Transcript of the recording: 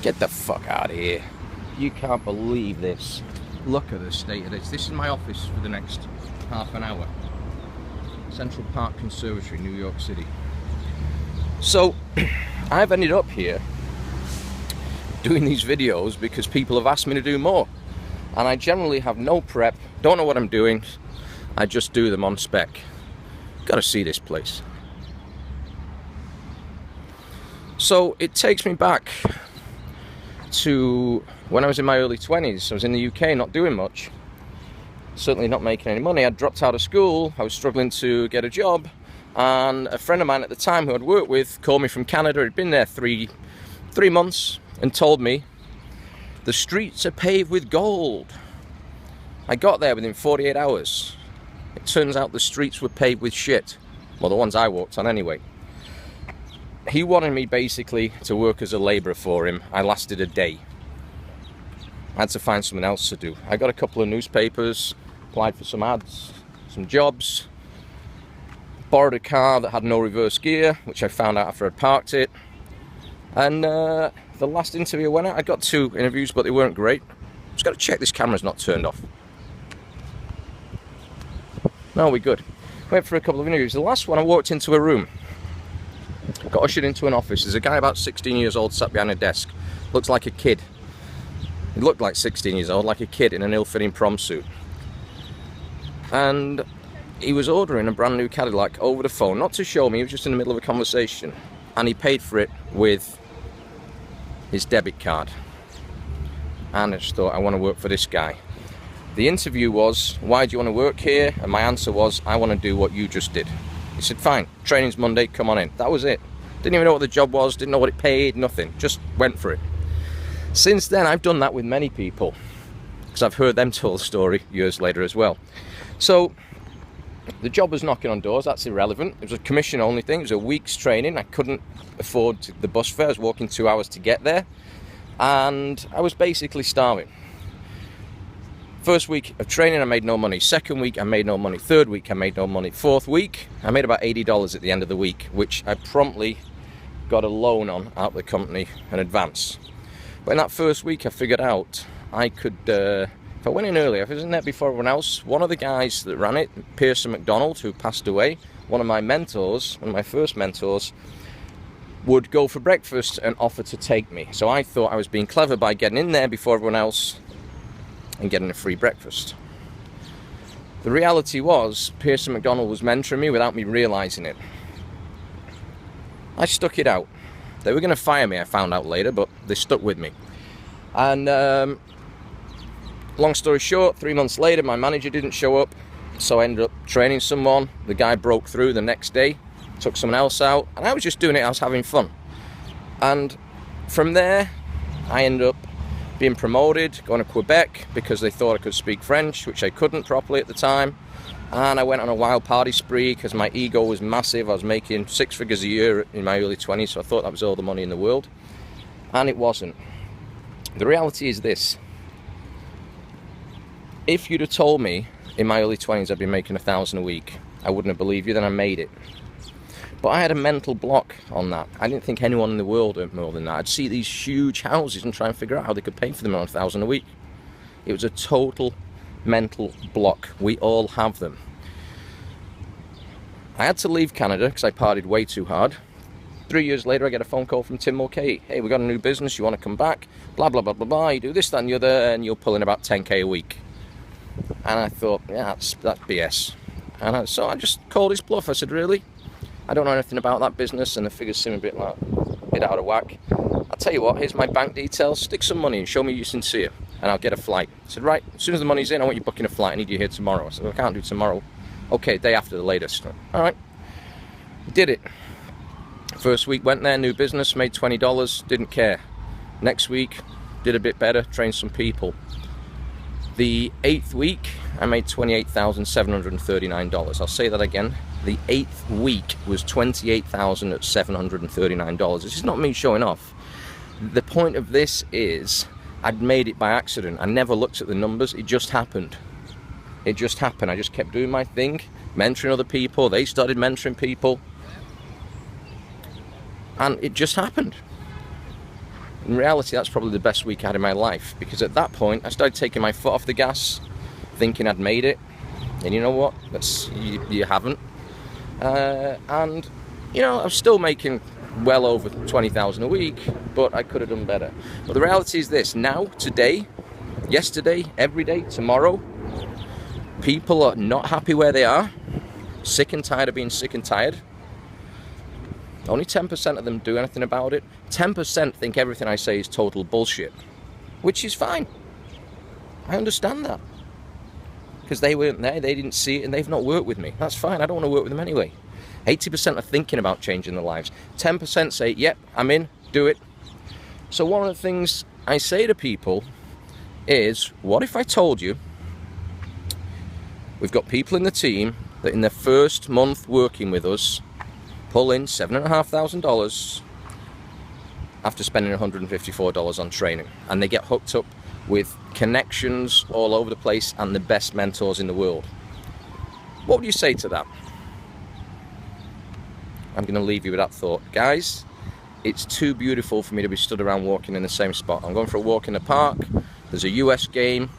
Get the fuck out of here. You can't believe this. Look at the state of this. This is my office for the next half an hour. Central Park Conservatory, New York City. So, I've ended up here doing these videos because people have asked me to do more. And I generally have no prep, don't know what I'm doing. I just do them on spec. Gotta see this place. So, it takes me back to when I was in my early 20s. I was in the UK, not doing much. Certainly not making any money. I'd dropped out of school. I was struggling to get a job. And a friend of mine at the time who I'd worked with called me from Canada. He'd been there three months and told me the streets are paved with gold. I got there within 48 hours. It turns out the streets were paved with shit. Well, the ones I walked on anyway. He wanted me basically to work as a labourer for him. I lasted a day. I had to find something else to do. I got a couple of newspapers, applied for some ads, some jobs, borrowed a car that had no reverse gear, which I found out after I'd parked it. And the last interview I went out, I got 2 interviews, but they weren't great. Just got to check this camera's not turned off. No, we're good. Went for a couple of interviews. The last one, I walked into a room. Got ushered into an office. There's a guy about 16 years old sat behind a desk. Looks like a kid. He looked like 16 years old, like a kid in an ill-fitting prom suit. And he was ordering a brand new Cadillac over the phone, not to show me, he was just in the middle of a conversation. And he paid for it with his debit card. And I just thought, I want to work for this guy. The interview was, why do you want to work here? And my answer was, I want to do what you just did. He said, fine, training's Monday, come on in. That was it. Didn't even know what the job was, didn't know what it paid, nothing. Just went for it. Since then, I've done that with many people, because I've heard them tell the story years later as well. So, the job was knocking on doors, that's irrelevant. It was a commission-only thing, it was a week's training. I couldn't afford the bus fare, I was walking 2 hours to get there. And I was basically starving. First week of training, I made no money. Second week, I made no money. Third week, I made no money. Fourth week, I made about $80 at the end of the week, which I promptly got a loan on out of the company in advance. But in that first week, I figured out I could, if I went in earlier, if I was in there before everyone else, one of the guys that ran it, Pearson McDonald, who passed away, one of my mentors, one of my first mentors, would go for breakfast and offer to take me. So I thought I was being clever by getting in there before everyone else and getting a free breakfast. The reality was, Pearson McDonald was mentoring me without me realising it. I stuck it out. They were going to fire me, I found out later, but they stuck with me. And long story short, 3 months later, my manager didn't show up, so I ended up training someone. The guy broke through the next day, took someone else out, and I was just doing it, I was having fun. And from there, I ended up being promoted, going to Quebec, because they thought I could speak French, which I couldn't properly at the time. And I went on a wild party spree because my ego was massive. I was making 6 figures a year in my early 20s, so I thought that was all the money in the world. And it wasn't. The reality is this. If you'd have told me in my early 20s I'd be making $1,000 a week, I wouldn't have believed you, then I made it. But I had a mental block on that. I didn't think anyone in the world earned more than that. I'd see these huge houses and try and figure out how they could pay for them on $1,000 a week. It was a total mental block. We all have them. I had to leave Canada because I partied way too hard. 3 years later, I get a phone call from Tim Mulcahy. Hey, we got a new business, you want to come back? Blah, blah, blah, blah, blah. You do this, that, and the other, and you'll pull in about 10k a week. And I thought, yeah, that's BS. And so I just called his bluff. I said, really? I don't know anything about that business, and the figures seem a bit out of whack. I'll tell you what, here's my bank details. Stick some money in, show me you're sincere, and I'll get a flight. I said, right, as soon as the money's in, I want you booking a flight. I need you here tomorrow. I said, well, I can't do tomorrow. Okay, day after the latest. All right. Did it. First week went there, new business, made $20, didn't care. Next week, did a bit better, trained some people. The 8th week, I made $28,739. I'll say that again. The 8th week was $28,739. This is not me showing off. The point of this is, I'd made it by accident. I never looked at the numbers, it just happened. It just happened. I just kept doing my thing, mentoring other people, they started mentoring people. And it just happened. In reality, that's probably the best week I had in my life, because at that point I started taking my foot off the gas, thinking I'd made it, and you know what? You haven't. And you know, I'm still making well over 20,000 a week, but I could have done better. But the reality is this: now, today, yesterday, every day, tomorrow, people are not happy where they are, sick and tired of being sick and tired. Only 10% of them do anything about it. 10% think everything I say is total bullshit, which is fine. I understand that, because they weren't there, they didn't see it, and they've not worked with me. That's fine, I don't want to work with them anyway. 80% are thinking about changing their lives. 10% say, yep, I'm in, do it. So one of the things I say to people is, what if I told you we've got people in the team that in their first month working with us pull in $7,500 after spending $154 on training, and they get hooked up with connections all over the place and the best mentors in the world? What would you say to that? I'm going to leave you with that thought. Guys, it's too beautiful for me to be stood around walking in the same spot. I'm going for a walk in the park. There's a US game.